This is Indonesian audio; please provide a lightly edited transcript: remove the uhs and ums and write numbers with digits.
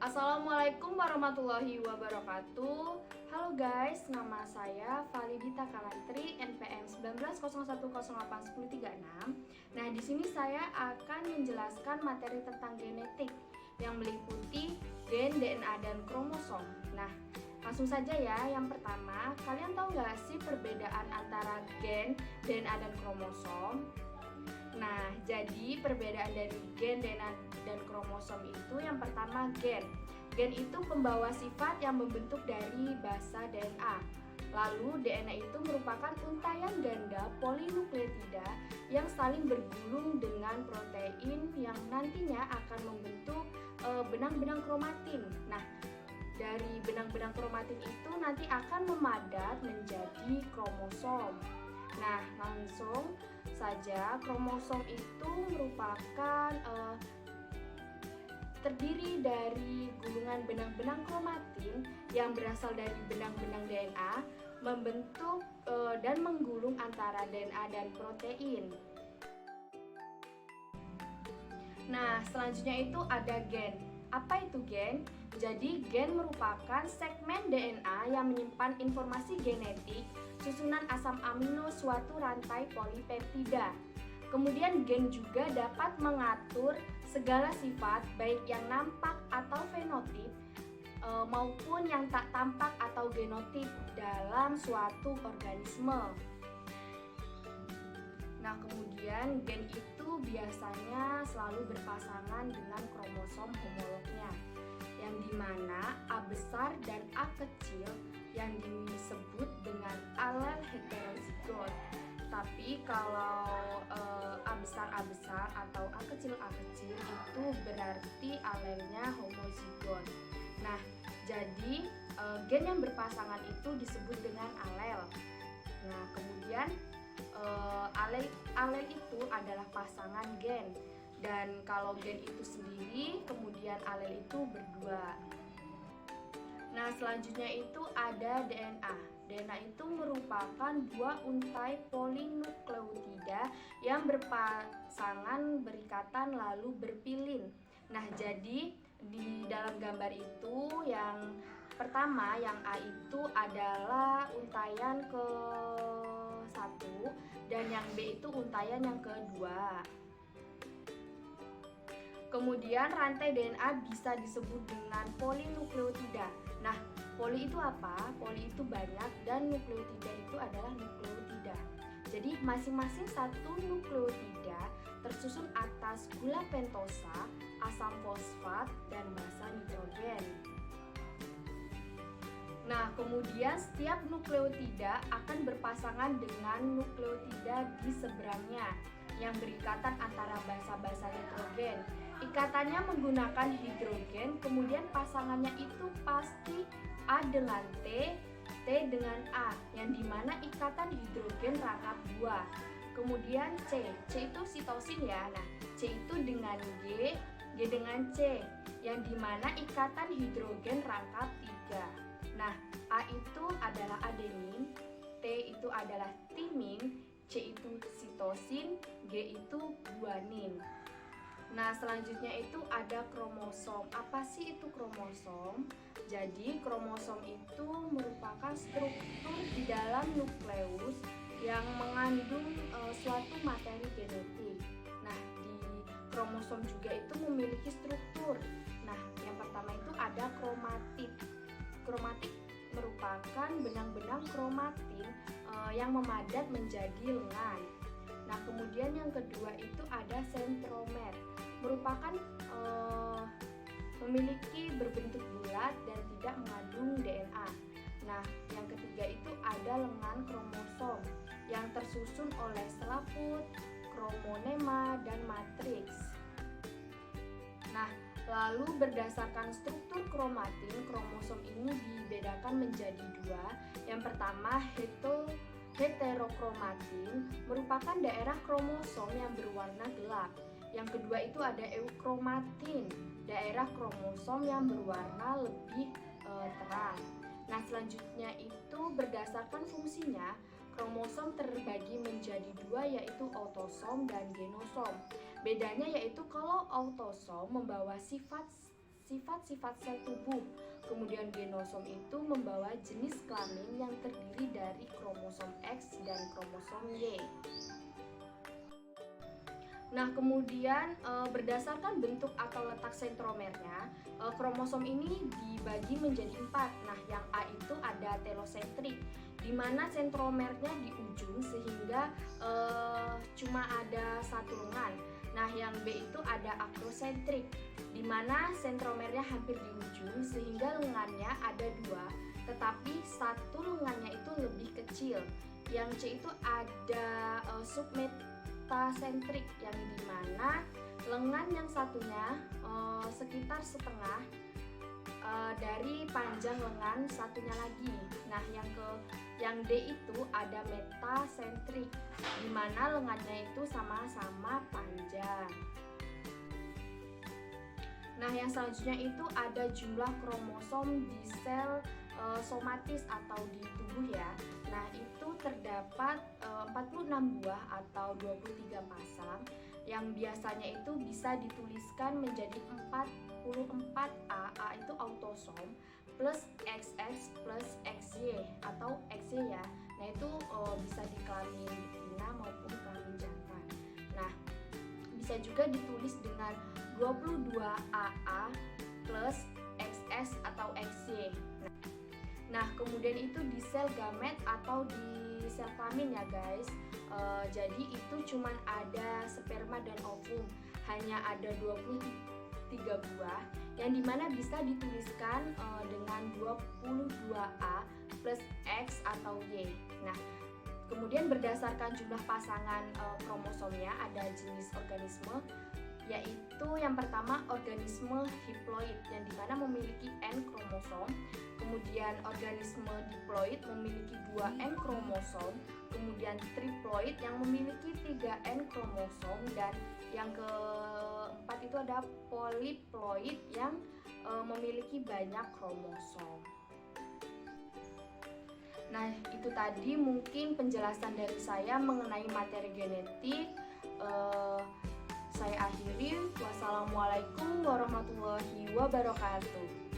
Assalamualaikum warahmatullahi wabarakatuh. Halo guys, nama saya Validita Kalantri, NPM 1901081036. Nah, di sini saya akan menjelaskan materi tentang genetik yang meliputi gen, DNA, dan kromosom. Nah, langsung saja ya. Yang pertama, kalian tahu nggak sih perbedaan antara gen, DNA, dan kromosom? Nah, jadi perbedaan dari gen, DNA, dan kromosom itu yang pertama gen. Gen itu pembawa sifat yang membentuk dari basa DNA. Lalu DNA itu merupakan untayan ganda polinukleotida yang saling bergulung dengan protein yang nantinya akan membentuk benang-benang kromatin. Nah, dari benang-benang kromatin itu nanti akan memadat menjadi kromosom. Nah, langsung saja kromosom itu merupakan terdiri dari gulungan benang-benang kromatin yang berasal dari benang-benang DNA membentuk dan menggulung antara DNA dan protein. Nah, selanjutnya itu ada gen. Apa itu gen? Jadi gen merupakan segmen DNA yang menyimpan informasi genetik susunan asam amino suatu rantai polipeptida. Kemudian gen juga dapat mengatur segala sifat baik yang nampak atau fenotip maupun yang tak tampak atau genotip dalam suatu organisme. Nah, kemudian gen itu biasanya selalu berpasangan dengan kromosom homolognya, yang dimana A besar dan A kecil yang disebut dengan alel heterozigot. Tapi kalau A besar atau A kecil itu berarti alelnya homozigot. Nah, jadi gen yang berpasangan itu disebut dengan alel. Nah, kemudian alel itu adalah pasangan gen, dan kalau gen itu sendiri kemudian alel itu berdua. Nah, selanjutnya itu ada DNA. DNA itu merupakan dua untai polinukleotida yang berpasangan berikatan lalu berpilin. Nah, jadi di dalam gambar itu yang pertama, yang A itu adalah untayan ke-1 dan yang B itu untayan yang kedua. Kemudian rantai DNA bisa disebut dengan polinukleotida. Nah, poli itu apa? Poli itu banyak dan nukleotida itu adalah nukleotida. Jadi masing-masing satu nukleotida tersusun atas gula pentosa, asam fosfat, dan basa nitrogen. Nah, kemudian setiap nukleotida akan berpasangan dengan nukleotida di seberangnya yang berikatan antara basa-basa nitrogen. Ikatannya menggunakan hidrogen, kemudian pasangannya itu pasti A dengan T, T dengan A, yang dimana ikatan hidrogen rangkap 2. Kemudian C itu sitosin ya. Nah, C itu dengan G dengan C, yang dimana ikatan hidrogen rangkap 3. Nah, A itu adalah adenin, T itu adalah timin, C itu sitosin, G itu guanin. Nah, selanjutnya itu ada kromosom. Apa sih itu kromosom? Jadi, kromosom itu merupakan struktur di dalam nukleus yang mengandung suatu materi genetik. Nah, di kromosom juga itu memiliki struktur. Nah, yang pertama itu ada kromatid. Kromatid merupakan benang-benang kromatin yang memadat menjadi lengan. Nah, kemudian yang kedua itu ada sentromer, merupakan memiliki berbentuk bulat dan tidak mengandung DNA. Nah, yang ketiga itu ada lengan kromosom yang tersusun oleh selaput, kromonema, dan matriks. Nah, lalu berdasarkan struktur kromatin, kromosom ini dibedakan menjadi 2. Yang pertama, heterokromatin merupakan daerah kromosom yang berwarna gelap. Yang kedua itu ada eukromatin, daerah kromosom yang berwarna lebih terang. Nah, selanjutnya itu berdasarkan fungsinya, kromosom terbagi menjadi 2, yaitu autosom dan genosom. Bedanya yaitu kalau autosom membawa sifat-sifat sel tubuh. Kemudian genosom itu membawa jenis kelamin yang terdiri dari kromosom X dan kromosom Y. Nah, kemudian berdasarkan bentuk atau letak sentromernya, kromosom ini dibagi menjadi 4. Nah, yang A itu ada telosentrik, di mana sentromernya di ujung sehingga cuma ada satu lengan. Nah, yang B itu ada akrosentrik, di mana sentromernya hampir di ujung sehingga lengannya ada 2, tetapi satu lengannya itu lebih kecil. Yang C itu ada submetasentrik, yang dimana lengan yang satunya sekitar setengah dari panjang lengan satunya lagi. Nah, yang D itu ada metasentrik, di mana lengannya itu sama-sama panjang. Nah, yang selanjutnya itu ada jumlah kromosom di sel somatis atau di tubuh ya. Nah, itu terdapat 46 buah atau 23 pasang yang biasanya itu bisa dituliskan menjadi 44A. A itu autosom plus XX plus XY atau XY ya. Nah, itu bisa di kelamin betina maupun kelamin jantan. Nah, bisa juga ditulis dengan 22AA plus XS atau XY. Nah, kemudian itu di sel gamet atau di sel kelamin ya guys. Jadi itu cuman ada sperma dan ovum, hanya ada 23 buah, yang dimana bisa dituliskan dengan 22A plus X atau Y. Nah, kemudian berdasarkan jumlah pasangan kromosomnya ada jenis organisme, yaitu yang pertama organisme haploid yang dimana memiliki N kromosom, kemudian organisme diploid memiliki 2N kromosom, kemudian triploid yang memiliki 3N kromosom, dan yang keempat itu ada polyploid yang memiliki banyak kromosom. Nah, itu tadi mungkin penjelasan dari saya mengenai materi genetik. Saya akhiri. Wassalamualaikum warahmatullahi wabarakatuh.